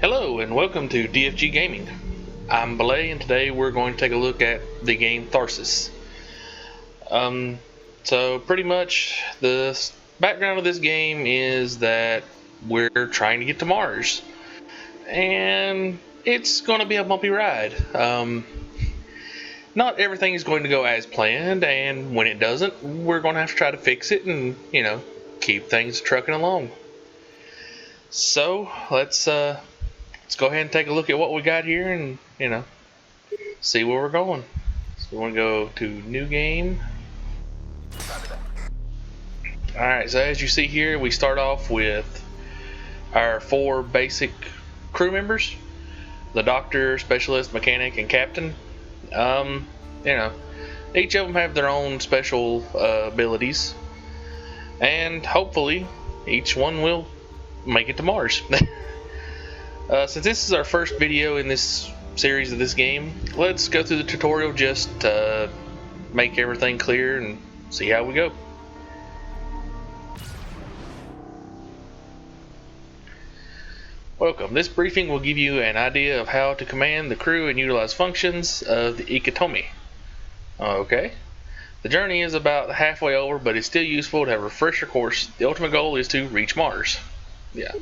Hello and welcome to DFG Gaming. I'm Belay and today we're going to take a look at the game Tharsis. So pretty much the background of this game is that we're trying to get to Mars. And it's going to be a bumpy ride. Not everything is going to go as planned, and when it doesn't, we're going to have to try to fix it and, keep things trucking along. So let's go ahead and take a look at what we got here and, see where we're going. So we want to go to new game. Alright, so as you see here, we start off with our 4 basic crew members. The doctor, specialist, mechanic, and captain. Each of them have their own special abilities. And hopefully, each one will make it to Mars. Since this is our first video in this series of this game, let's go through the tutorial just to make everything clear and see how we go. Welcome. This briefing will give you an idea of how to command the crew and utilize functions of the Ikitomi. Okay. The journey is about halfway over, but it's still useful to have a refresher course. The ultimate goal is to reach Mars. Yeah,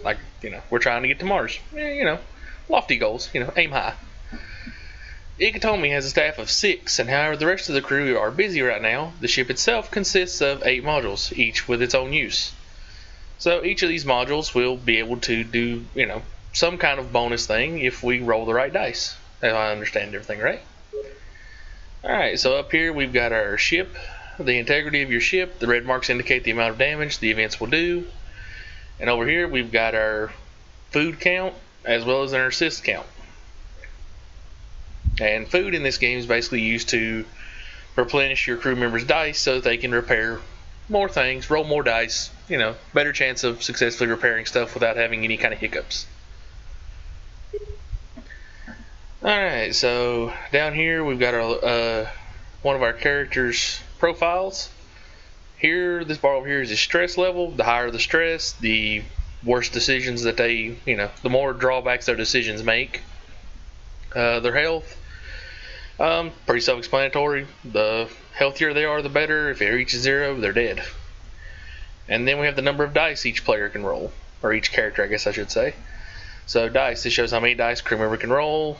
we're trying to get to Mars. Lofty goals, aim high. Ikitomi has a staff of 6, and however the rest of the crew are busy right now, the ship itself consists of 8 modules, each with its own use. So each of these modules will be able to do, some kind of bonus thing if we roll the right dice. If I understand everything right. Alright, so up here we've got our ship, the integrity of your ship. The red marks indicate the amount of damage the events will do. And over here we've got our food count as well as our assist count. And food in this game is basically used to replenish your crew members' dice so that they can repair more things, roll more dice, better chance of successfully repairing stuff without having any kind of hiccups. Alright, so down here we've got our one of our characters' profiles. Here, this bar over here is his stress level. The higher the stress, the worse decisions that they, the more drawbacks their decisions make. Their health, pretty self-explanatory. The healthier they are, the better. If it reaches 0, they're dead. And then we have the number of dice each player can roll, or each character, I guess I should say. So dice, this shows how many dice crew member can roll.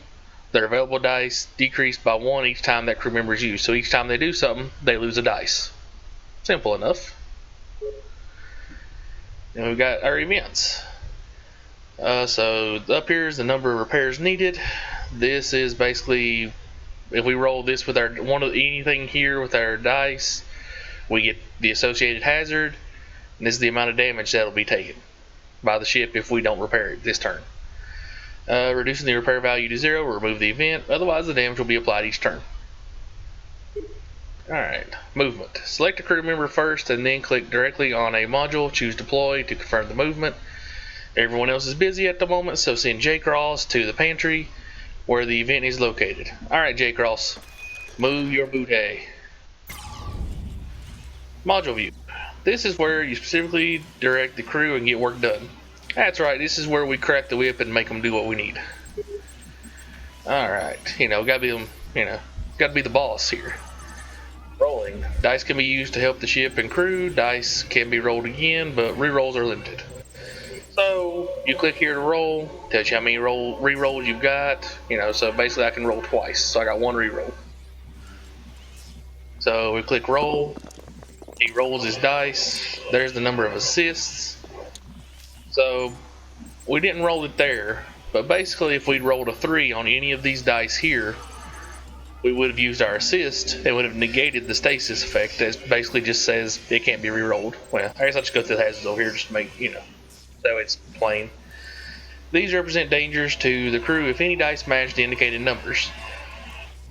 Their available dice decreased by 1 each time that crew member is used. So each time they do something, they lose a dice. Simple enough. And we've got our events. So up here is the number of repairs needed. This is basically, if we roll this with our anything here with our dice, we get the associated hazard, and this is the amount of damage that'll be taken by the ship if we don't repair it this turn. Reducing the repair value to 0 will remove the event, otherwise the damage will be applied each turn. Alright, movement. Select a crew member first and then click directly on a module, choose deploy to confirm the movement. Everyone else is busy at the moment, so send J Cross to the pantry where the event is located. Alright, J Cross, move your booty. Module view. This is where you specifically direct the crew and get work done. That's right, this is where we crack the whip and make them do what we need. Alright, gotta be the boss here. Rolling. Dice can be used to help the ship and crew. Dice can be rolled again, but rerolls are limited. So you click here to roll, tells you how many rerolls you've got. So basically I can roll twice. So I got 1 reroll. So we click roll. He rolls his dice. There's the number of assists. So we didn't roll it there, but basically if we'd rolled a 3 on any of these dice here, we would have used our assist and would have negated the stasis effect. That basically just says it can't be re-rolled. Well, I guess I'll just go through the hazards over here just to make, so it's plain. These represent dangers to the crew if any dice match the indicated numbers.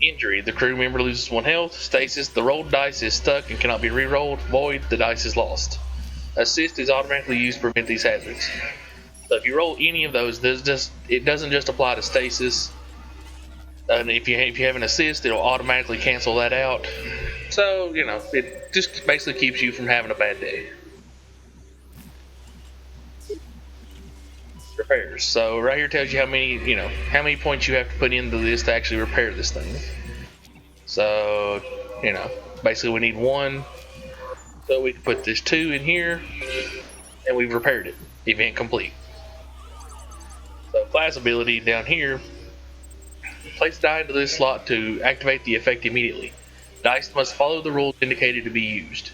Injury, the crew member loses 1 health. Stasis, the rolled dice is stuck and cannot be re-rolled. Void, the dice is lost. Assist is automatically used to prevent these hazards. So if you roll any of those, it doesn't just apply to stasis. And if you have an assist, it'll automatically cancel that out. So, it just basically keeps you from having a bad day. repairs. So right here tells you how many points you have to put into this to actually repair this thing. So, basically we need 1. So we can put this 2 in here, and we've repaired it. Event complete. So class ability down here, place die into this slot to activate the effect immediately. Dice must follow the rules indicated to be used.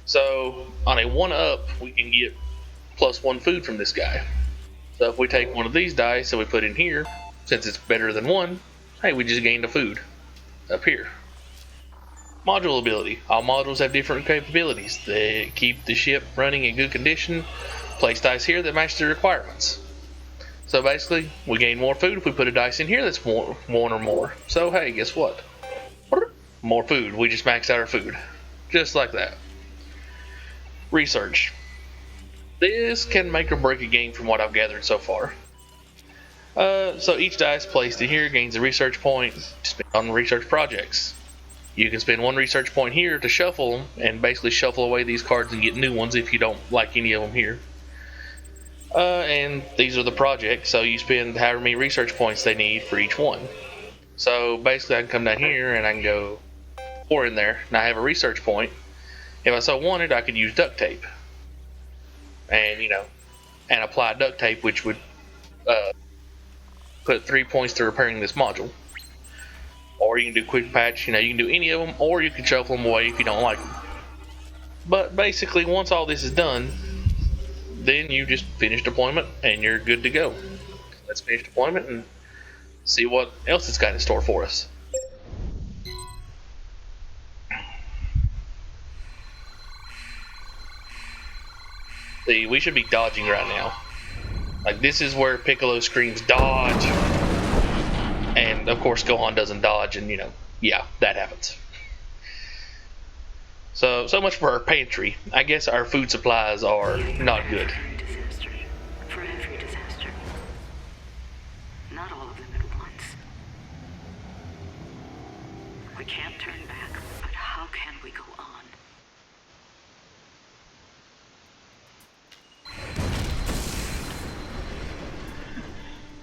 So on a 1-up, we can get +1 food from this guy. So if we take one of these dice and we put in here, since it's better than 1, hey, we just gained a food up here. Module ability. All modules have different capabilities. They keep the ship running in good condition. Place dice here that match the requirements. So basically, we gain more food if we put a dice in here that's 1 or more. So hey, guess what? More food. We just maxed out our food. Just like that. Research. This can make or break a game from what I've gathered so far. So each dice placed in here gains a research point to spend on research projects. You can spend 1 research point here to shuffle them and basically shuffle away these cards and get new ones if you don't like any of them here. And these are the projects, so you spend however many research points they need for each one. So basically I can come down here and I can go 4 in there, and I have a research point. If I so wanted, I could use duct tape. And, and apply duct tape, which would put 3 points to repairing this module. Or you can do quick patch, you can do any of them, or you can shuffle them away if you don't like them. But basically, once all this is done, then you just finish deployment and you're good to go. Let's finish deployment and see what else it's got in store for us. See, we should be dodging right now. Like, this is where Piccolo screams dodge. And of course Gohan doesn't dodge, and yeah, that happens. So much for our pantry. I guess our food supplies are not good. For every disaster. Not all of them at once. We can't turn back, but how can we go on?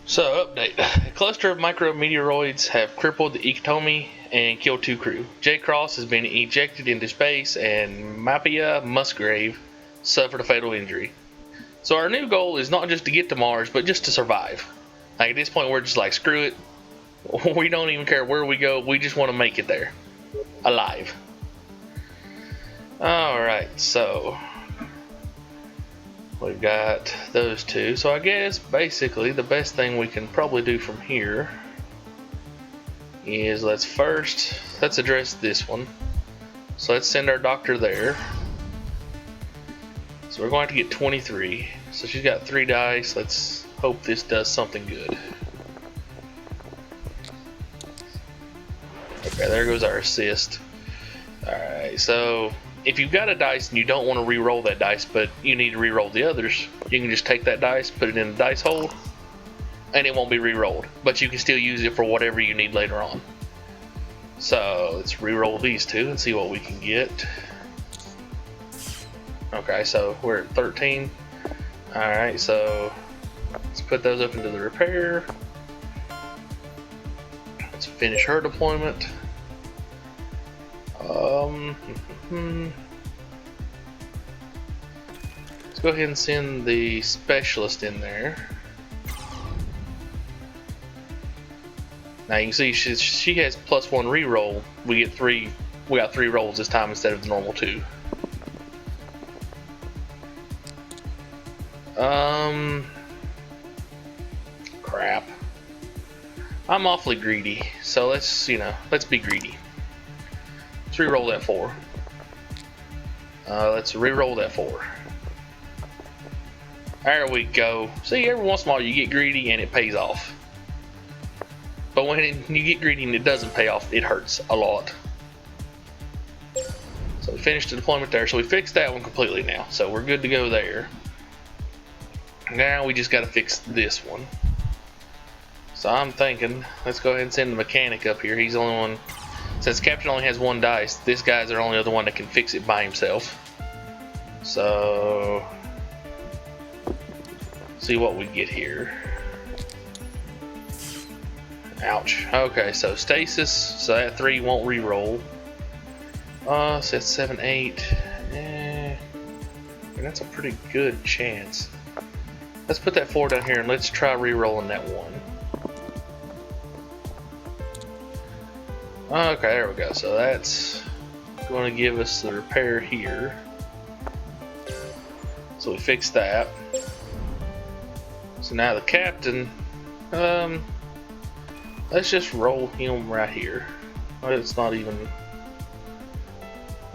So, update. A cluster of micrometeoroids have crippled the Ikitomi and killed 2 crew. J. Cross has been ejected into space, and Mapia Musgrave suffered a fatal injury. So our new goal is not just to get to Mars, but just to survive. Like, at this point, we're just like, screw it. We don't even care where we go. We just want to make it there. Alive. Alright, so we've got those 2. So I guess basically the best thing we can probably do from here is let's address this one. So let's send our doctor there. So we're going to get 23. So she's got 3 dice. Let's hope this does something good. Okay, there goes our assist. Alright, so if you've got a dice and you don't want to re-roll that dice, but you need to re-roll the others, you can just take that dice, put it in the dice hole, and it won't be re-rolled. But you can still use it for whatever you need later on. So let's re-roll these 2 and see what we can get. Okay, so we're at 13. Alright, so let's put those up into the repair. Let's finish her deployment. Let's go ahead and send the specialist in there. Now you can see she has +1 reroll. We got 3 rolls this time instead of the normal 2. Crap. I'm awfully greedy, so let's be greedy. Let's re-roll that 4. Let's re-roll that 4. There we go. See, every once in a while you get greedy and it pays off. But when you get greedy and it doesn't pay off, it hurts a lot. So we finished the deployment there. So we fixed that one completely now. So we're good to go there. Now we just got to fix this one. So I'm thinking, let's go ahead and send the mechanic up here. He's the only one. Since Captain only has 1 dice, this guy's the only other one that can fix it by himself. So See what we get here. Ouch. Okay, so stasis. So that 3 won't re-roll. So that's 7, 8. And that's a pretty good chance. Let's put that 4 down here and let's try re-rolling that 1. Okay, there we go. So that's going to give us the repair here. So we fixed that. So now the captain, let's just roll him right here. It's not even.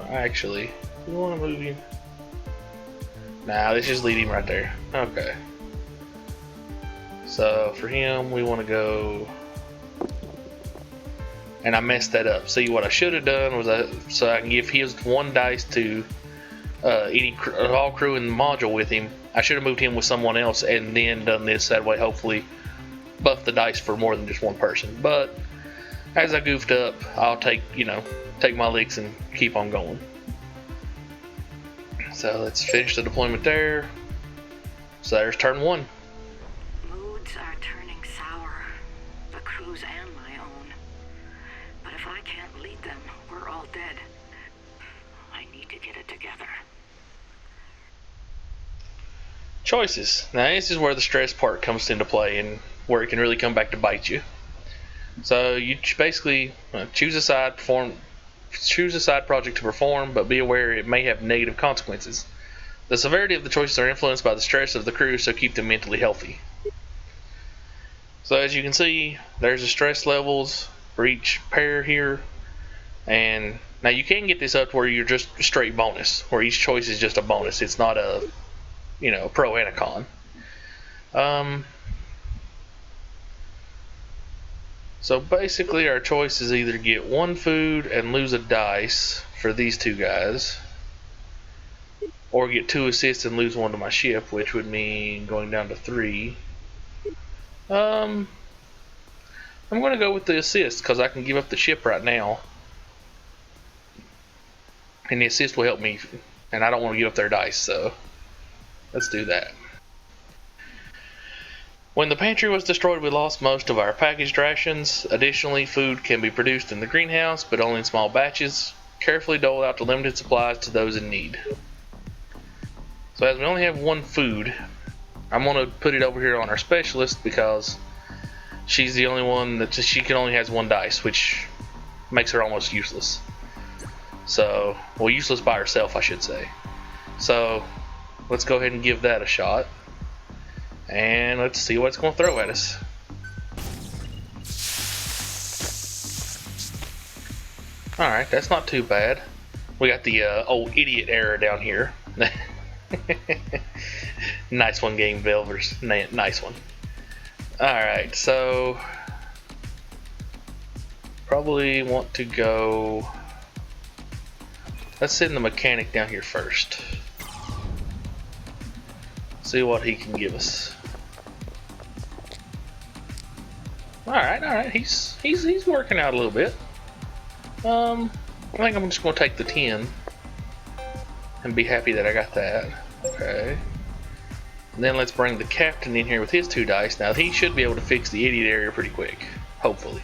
Actually, we want to move him. Nah, let's just leave him right there. Okay. So for him, we want to go. And I messed that up. See, what I should have done was so I can give his 1 dice to all crew in the module with him. I should have moved him with someone else and then done this. That way, hopefully, buff the dice for more than just 1 person. But as I goofed up, I'll take my licks and keep on going. So let's finish the deployment there. So there's turn 1. Moods are turning sour, the crew's and my own. But if I can't lead them, we're all dead. I need to get it together. Choices. Now this is where the stress part comes into play and where it can really come back to bite you. So you basically choose a side project to perform, but be aware it may have negative consequences. The severity of the choices are influenced by the stress of the crew, so keep them mentally healthy. So as you can see, there's the stress levels for each pair here. And now you can get this up to where you're just straight bonus, where each choice is just a bonus. It's not a pro and a con. So basically our choice is either get 1 food and lose a dice for these 2 guys, or get 2 assists and lose 1 to my ship, which would mean going down to 3. I'm going to go with the assist because I can give up the ship right now, and the assist will help me, and I don't want to give up their dice, so let's do that. When the pantry was destroyed, we lost most of our packaged rations. Additionally, food can be produced in the greenhouse, but only in small batches. Carefully dole out the limited supplies to those in need. So as we only have 1 food, I'm going to put it over here on our specialist because she's the only one that she can only has 1 dice, which makes her almost useless. So, well, useless by herself, I should say. So let's go ahead and give that a shot. And let's see what it's going to throw at us. Alright, that's not too bad. We got the old idiot error down here. Nice one, game builders. Nice one. Alright, so probably want to go. Let's send the mechanic down here first. See what he can give us. Alright, he's working out a little bit. I think I'm just gonna take the 10 and be happy that I got that. Okay. And then let's bring the captain in here with his 2 dice. Now he should be able to fix the idiot area pretty quick. Hopefully.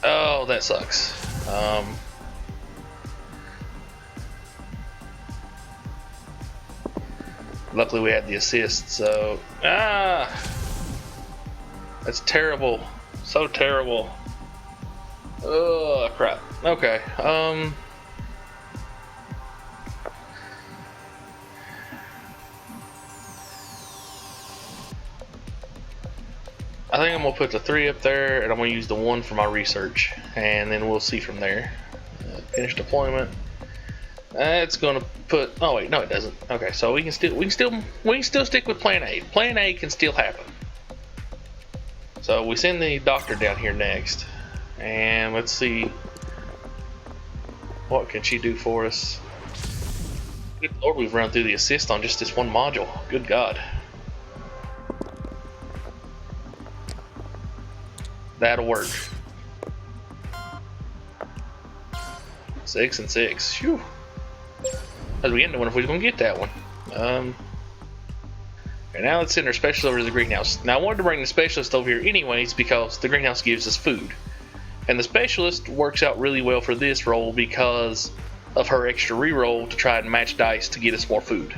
Oh, that sucks. Luckily we had the assist, so that's terrible. So terrible. Oh crap. Okay. I think I'm gonna put the 3 up there, and I'm gonna use the 1 for my research, and then we'll see from there. Finish deployment. It's gonna put. Oh wait, no, it doesn't. Okay, so we can still stick with Plan A. Plan A can still happen. So we send the doctor down here next, and let's see what can she do for us. Good lord, we've run through the assist on just this 1 module. Good god. That'll work. 6 and 6. Phew. As we end the one if we're gonna get that one. And now let's send our specialist over to the greenhouse. Now I wanted to bring the specialist over here anyways because the greenhouse gives us food. And the specialist works out really well for this role because of her extra reroll to try and match dice to get us more food.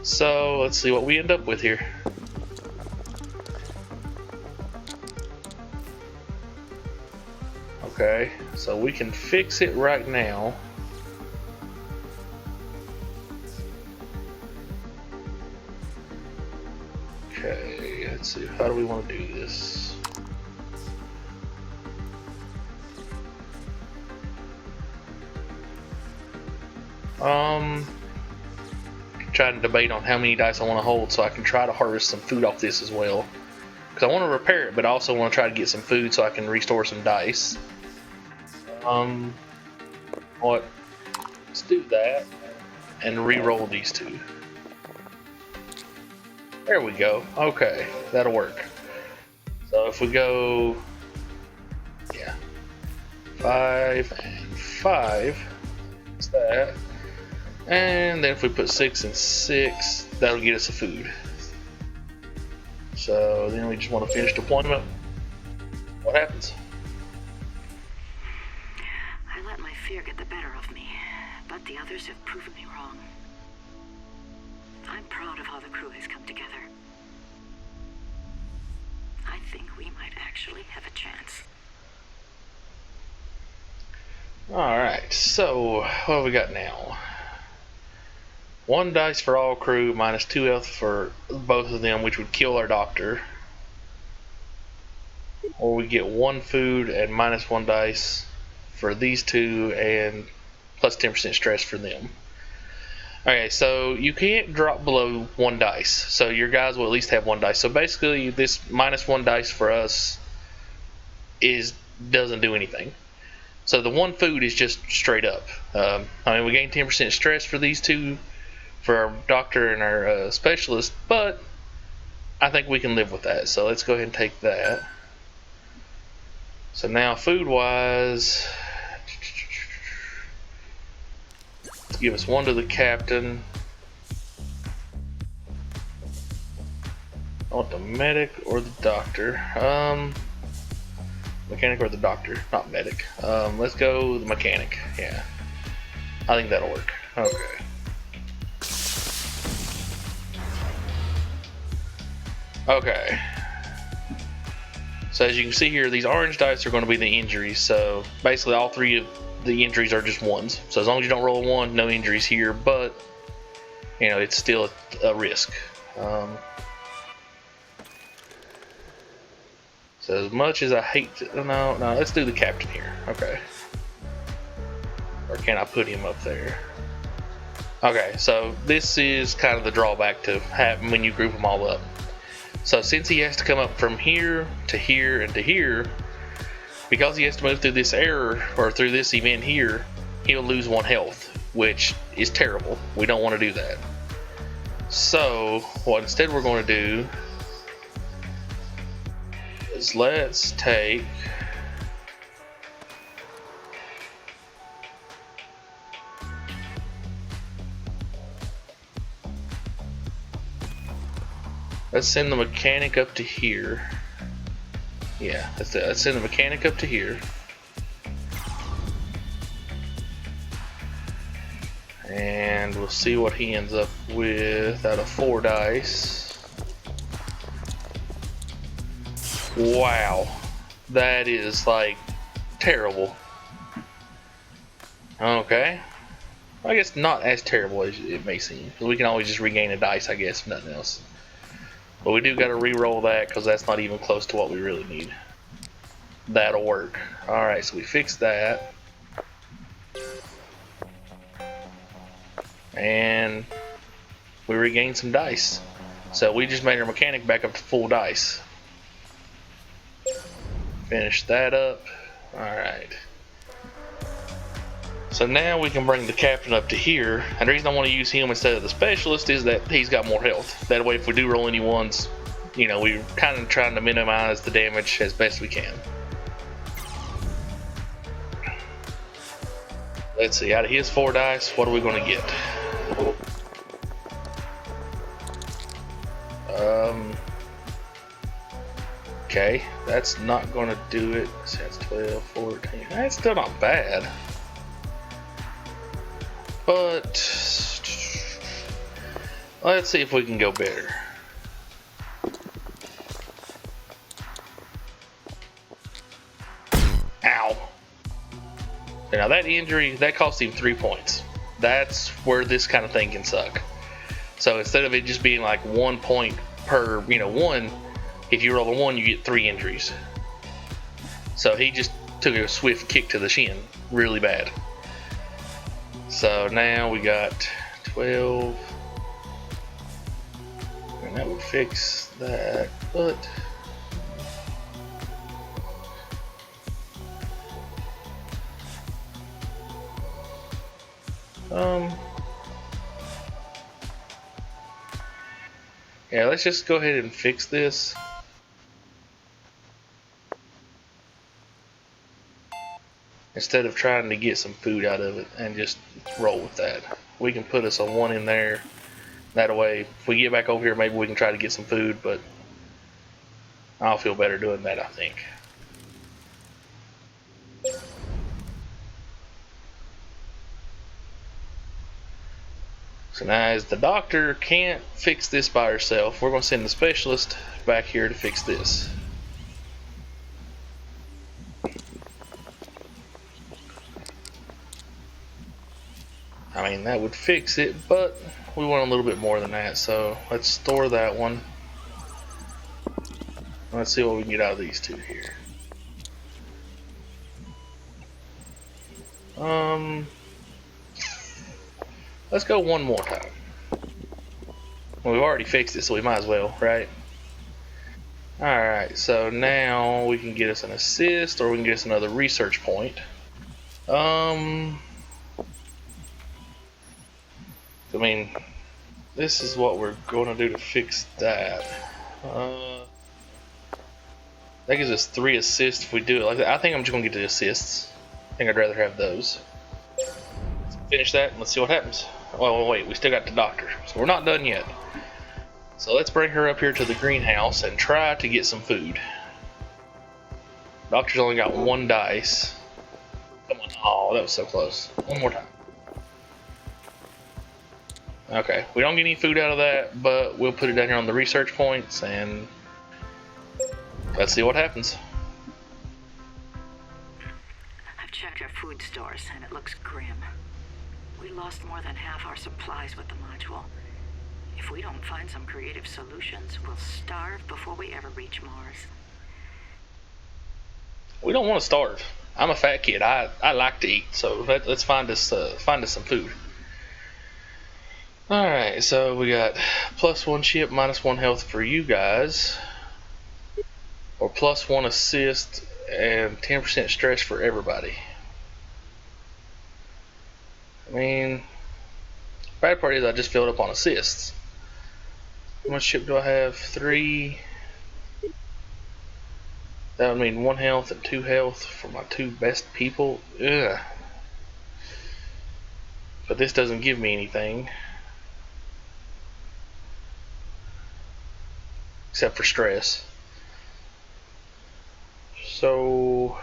So let's see what we end up with here. Okay, so we can fix it right now. Okay, let's see, how do we want to do this? Trying to debate on how many dice I want to hold so I can try to harvest some food off this as well. Because I want to repair it, but I also want to try to get some food so I can restore some dice. What? Let's do that and re-roll these two. There we go. Okay, that'll work. So if we go, yeah, 5 and 5, what's that? And then if we put 6 and 6, that'll get us a food. So then we just want to finish deployment. What happens? I let my fear get the better of me, but the others have proven me wrong. I'm proud of how the crew has come together. I think we might actually have a chance. Alright, so what have we got now? 1 dice for all crew, minus 2 health for both of them, which would kill our doctor. Or we get 1 food and minus 1 dice for these two, and plus 10% stress for them. Okay, so you can't drop below 1 dice, so your guys will at least have 1 dice. So basically, this minus 1 dice for us doesn't do anything. So the 1 food is just straight up. I mean, we gain 10% stress for these two, for our doctor and our specialist, but I think we can live with that. So let's go ahead and take that. So now food wise, let's give us 1 to the captain. I want the medic or the doctor. Mechanic or the doctor, not medic. Let's go the mechanic. Yeah, I think that'll work. Okay. Okay. So as you can see here, these orange dice are going to be the injuries. So basically all 3 of the injuries are just 1s. So as long as you don't roll a 1, no injuries here, but you know, it's still a risk. So as much as I hate to, no, let's do the captain here. Okay. Or can I put him up there? Okay, so this is kind of the drawback to having when you group them all up. So since he has to come up from here to here and to here, because he has to move through this error or through this event here, he'll lose 1 health, which is terrible. We don't want to do that. So what instead we're going to do is let's take let's send the mechanic up to here. Yeah, that's it. Let's send the mechanic up to here. And we'll see what he ends up with out of 4 dice. Wow. That is like terrible. Okay. I guess not as terrible as it may seem. We can always just regain a dice, I guess, if nothing else. But we do got to re-roll that because that's not even close to what we really need. That'll work. Alright, so we fixed that. And we regained some dice. So we just made our mechanic back up to full dice. Finish that up. Alright. So now we can bring the captain up to here, and the reason I want to use him instead of the specialist is that he's got more health. That way if we do roll any 1s, you know, we're kind of trying to minimize the damage as best we can. Let's see, out of his 4 dice, what are we going to get? Okay, that's not gonna do it. So that's 12, 14. That's still not bad. But let's see if we can go better. Ow. Now that injury, that cost him 3 points. That's where this kind of thing can suck. So instead of it just being like 1 point per, one, if you roll a 1, you get 3 injuries. So he just took a swift kick to the shin, really bad. So now we got 12. And that would fix that, but yeah, let's just go ahead and fix this. Instead of trying to get some food out of it and just roll with that. We can put us a 1 in there. That way, if we get back over here, maybe we can try to get some food, but I'll feel better doing that, I think. So now, as the doctor can't fix this by herself, we're going to send the specialist back here to fix this. I mean, that would fix it, but we want a little bit more than that, so let's store that one. Let's see what we can get out of these two here. Let's go one more time. Well, we've already fixed it, so we might as well, right? Alright, so now we can get us an assist, or we can get us another research point. I mean, this is what we're going to do to fix that. That gives us 3 assists if we do it like that. I think I'm just going to get the assists. I think I'd rather have those. Let's finish that and let's see what happens. Oh, wait, we still got the doctor. So we're not done yet. So let's bring her up here to the greenhouse and try to get some food. Doctor's only got 1 dice. Come on. Oh, that was so close. One more time. Okay, we don't get any food out of that, but we'll put it down here on the research points and let's see what happens. I've checked our food stores and it looks grim. We lost more than half our supplies with the module. If we don't find some creative solutions, we'll starve before we ever reach Mars. We don't want to starve. I'm a fat kid. I like to eat, so let's find us some food. Alright, so we got +1 chip, -1 health for you guys. Or +1 assist and 10% stress for everybody. I mean, bad part is I just filled up on assists. How much chip do I have? 3. That would mean 1 health and 2 health for my 2 best people. Ugh. But this doesn't give me anything. Except for stress. So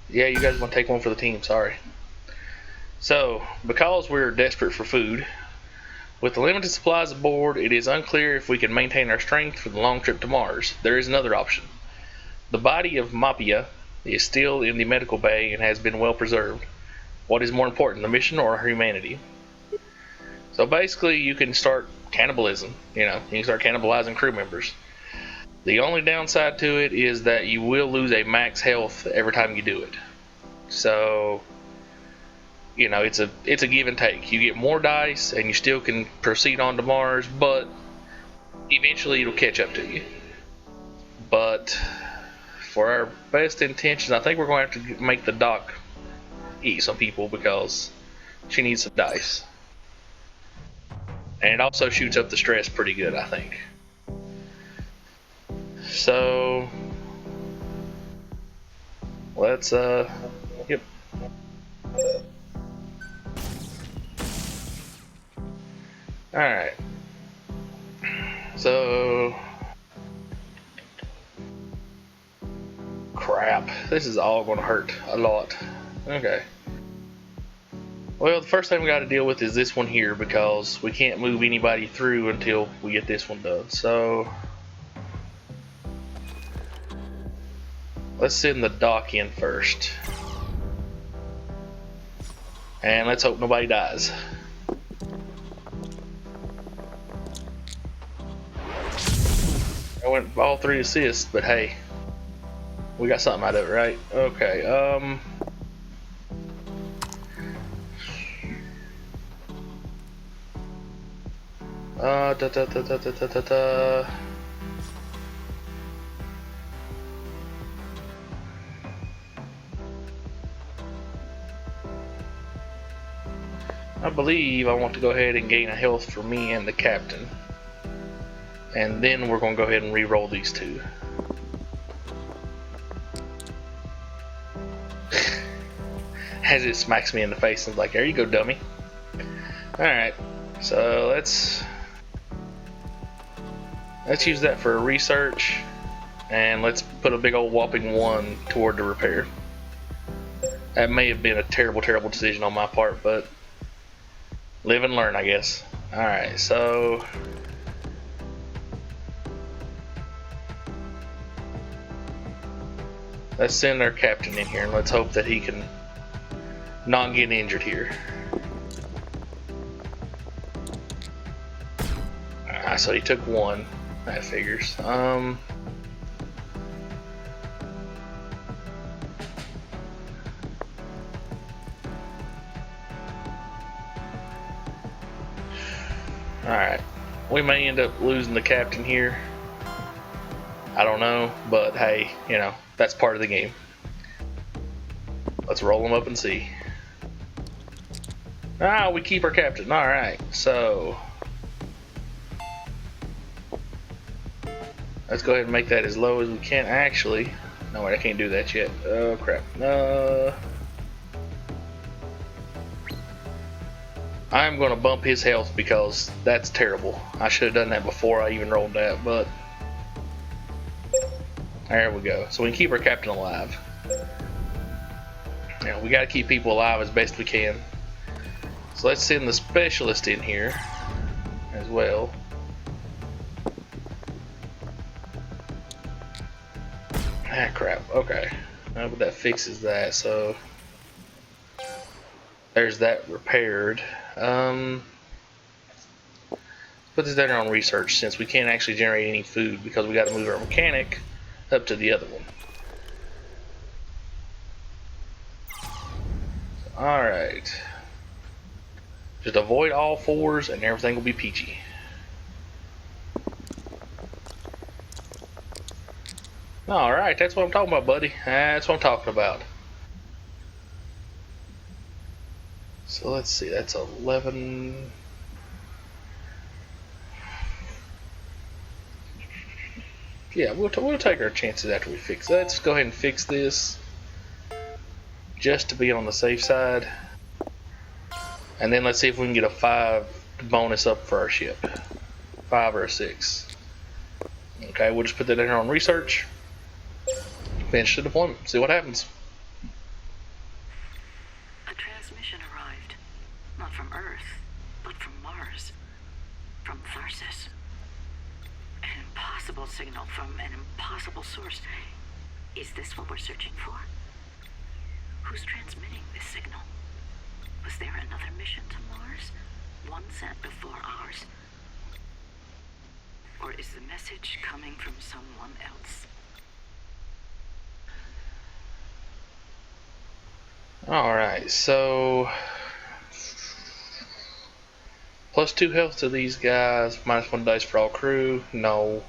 yeah, you guys want to take one for the team, sorry. So, because we're desperate for food, with the limited supplies aboard, it is unclear if we can maintain our strength for the long trip to Mars. There is another option. The body of Mapia is still in the medical bay and has been well preserved. What is more important, the mission or our humanity? So basically, you can start cannibalism. You can start cannibalizing crew members. The only downside to it is that you will lose a max health every time you do it. So, it's a give and take. You get more dice and you still can proceed on to Mars, but eventually it'll catch up to you. But for our best intentions, I think we're going to have to make the doc eat some people because she needs some dice. And it also shoots up the stress pretty good, I think. So let's yep. Alright. So, crap. This is all going to hurt a lot. Okay. Well, the first thing we got to deal with is this one here because we can't move anybody through until we get this one done. So, let's send the dock in first. And let's hope nobody dies. I went all 3 assists, but hey, we got something out of it, right? Okay, I believe I want to go ahead and gain a health for me and the captain. And then we're going to go ahead and re-roll these 2. As it smacks me in the face and is like, there you go, dummy. Alright, so let's use that for research. And let's put a big old whopping 1 toward the repair. That may have been a terrible, terrible decision on my part, but live and learn, I guess. Alright, so let's send our captain in here and let's hope that he can not get injured here. Alright, so he took 1. That figures. Alright, we may end up losing the captain here. I don't know, but hey, you know, that's part of the game. Let's roll him up and see. Ah, we keep our captain. Alright, so let's go ahead and make that as low as we can. Actually, no, wait, I can't do that yet. Oh, crap. I'm going to bump his health because that's terrible. I should have done that before I even rolled that, but there we go. So we can keep our captain alive. Now, we got to keep people alive as best we can. So let's send the specialist in here as well. Ah, crap. Okay. But that fixes that, so there's that repaired. Put this down on research since we can't actually generate any food because we got to move our mechanic up to the other one. Alright. Just avoid all 4s and everything will be peachy. Alright, that's what I'm talking about, buddy. That's what I'm talking about. So let's see, that's 11. Yeah, we'll take our chances after we fix that. Let's go ahead and fix this just to be on the safe side. And then let's see if we can get a 5 bonus up for our ship. 5 or a 6. Okay, we'll just put that in here on research. Finish the deployment. See what happens. A transmission arrived. Not from Earth, but from Mars. From Tharsis. An impossible signal from an impossible source. Is this what we're searching for? Who's transmitting this signal? Was there another mission to Mars? One sent before ours? Or is the message coming from someone else? Alright, so +2 health to these guys, -1 dice for all crew. No.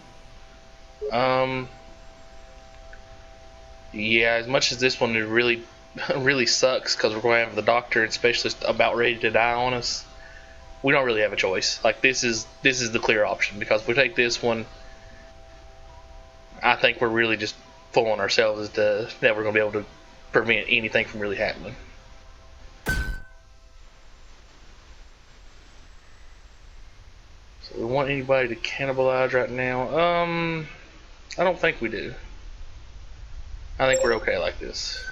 Yeah, as much as this one really really sucks because we're going to have the doctor and specialist about ready to die on us, we don't really have a choice. Like, this is the clear option, because if we take this one, I think we're really just fooling ourselves that we're going to be able to prevent anything from really happening. So Do we want anybody to cannibalize right now? I don't think we do. I think we're okay like this.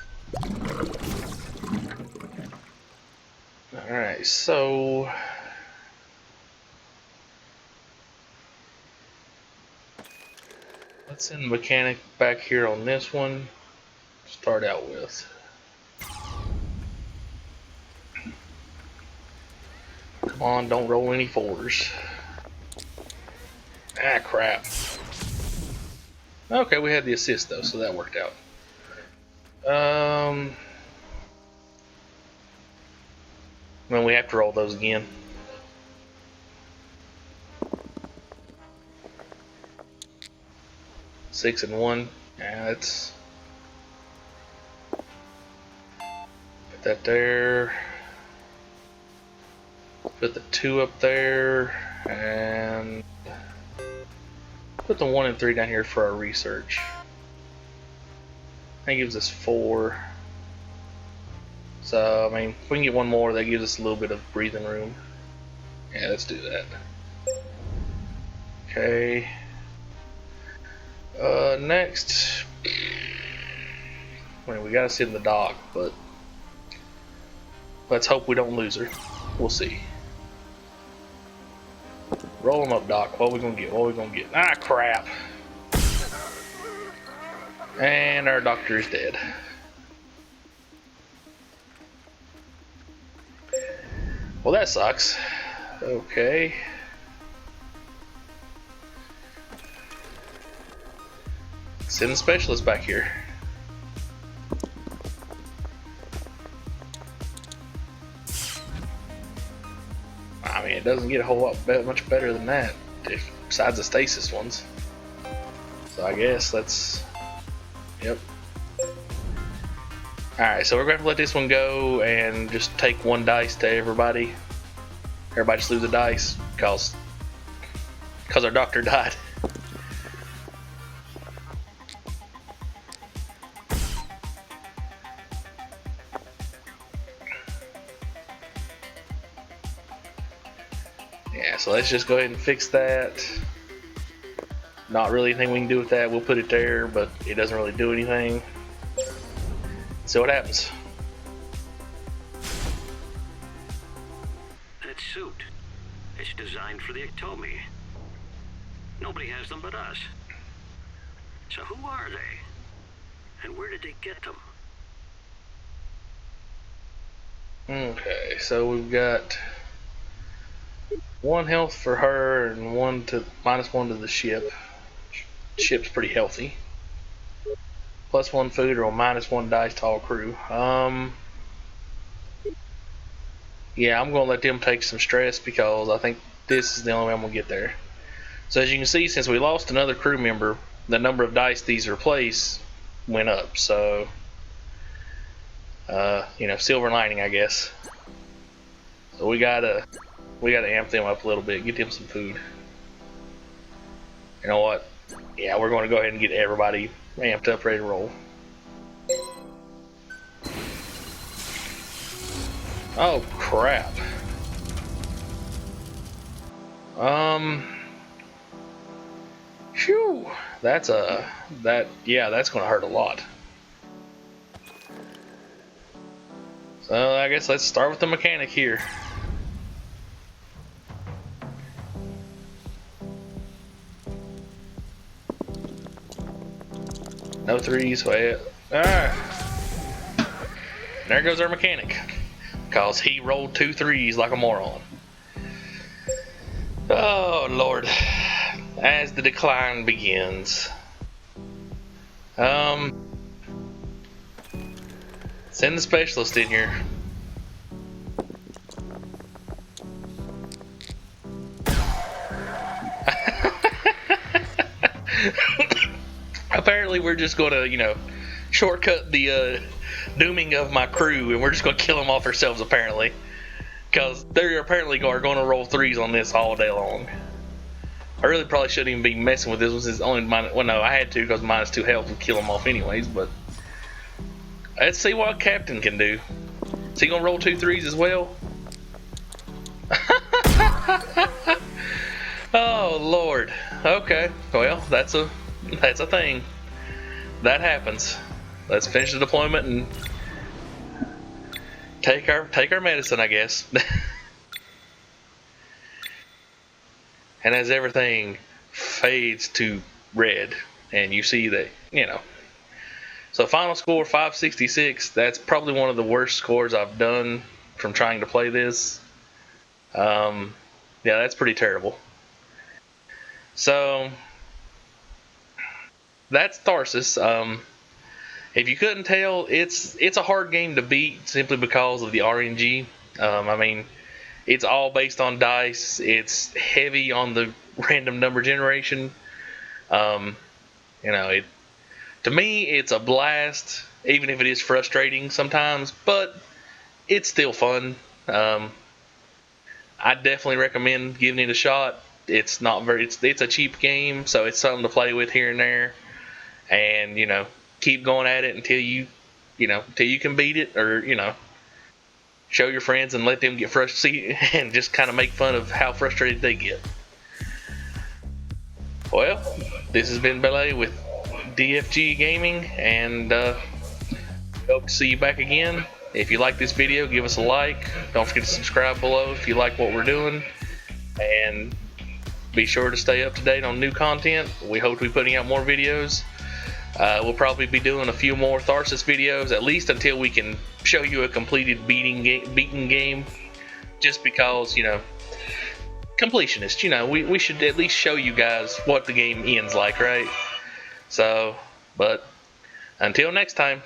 Alright, so let's send the mechanic back here on this one. Start out with. Come on, don't roll any fours. Ah, crap. Okay, we had the assist though, so that worked out. Then we have to roll those again. Six and one. Yeah, that's. Put that there. Put the 2 up there, and put the 1 and 3 down here for our research. That gives us 4. So, I mean, if we can get one more, that gives us a little bit of breathing room. Yeah, let's do that. Okay. Next. I mean, we gotta sit in the dock, but let's hope we don't lose her. We'll see. Roll them up, Doc. What are we gonna get? What are we gonna get? Ah, crap. And our doctor is dead. Well, that sucks. Okay. Send the specialist back here. I mean, it doesn't get a whole lot much better than that, besides the stasis ones. So I guess let's. Yep. Alright, so we're going to let this one go and just take 1 dice to everybody. Everybody just lose a dice because our doctor died. Yeah, so let's just go ahead and fix that. Not really anything we can do with that. We'll put it there, but it doesn't really do anything. See what happens. That suit, it's designed for the Ectomi. Nobody has them but us. So who are they? And where did they get them? Okay, so we've got 1 health for her and -1 to the ship. Ship's pretty healthy. +1 food or -1 dice to all crew. Yeah, I'm gonna let them take some stress because I think this is the only way I'm gonna get there. So as you can see, since we lost another crew member, the number of dice these replace went up. So, you know, silver lining, I guess. So we gotta amp them up a little bit, get them some food. You know what? Yeah, we're going to go ahead and get everybody amped up, ready to roll. Oh crap. Phew. That's gonna hurt a lot. So I guess let's start with the mechanic here. No 3s, wait. Ah! There goes our mechanic. Cause he rolled 2 3s like a moron. Oh Lord. As the decline begins. Send the specialist in here. Apparently we're just gonna, you know, shortcut the dooming of my crew and we're just gonna kill them off ourselves apparently. Cause they apparently are gonna roll 3s on this all day long. I really probably shouldn't even be messing with this one since it's only mine. Well, no, I had to because -2 health would kill them off anyways. But let's see what Captain can do. Is he gonna roll 2 3s as well? Lord. Okay. Well, that's a thing. That happens. Let's finish the deployment and take our medicine, I guess. And as everything fades to red, and you see that, So final score 566. That's probably one of the worst scores I've done from trying to play this. Yeah, that's pretty terrible. So that's Tharsis. If you couldn't tell, it's a hard game to beat simply because of the RNG. I mean, it's all based on dice. It's heavy on the random number generation. Um, to me, it's a blast, even if it is frustrating sometimes. But it's still fun. I definitely recommend giving it a shot. It's not very. It's a cheap game, so it's something to play with here and there, and keep going at it until until you can beat it, or show your friends and let them get frustrated and just kind of make fun of how frustrated they get. Well, this has been Belay with DFG Gaming, and hope to see you back again. If you like this video, give us a like. Don't forget to subscribe below if you like what we're doing. And be sure to stay up to date on new content. We hope to be putting out more videos. We'll probably be doing a few more Tharsis videos, at least until we can show you a completed beaten game. Just because, completionist, we should at least show you guys what the game ends like, right? So, but until next time.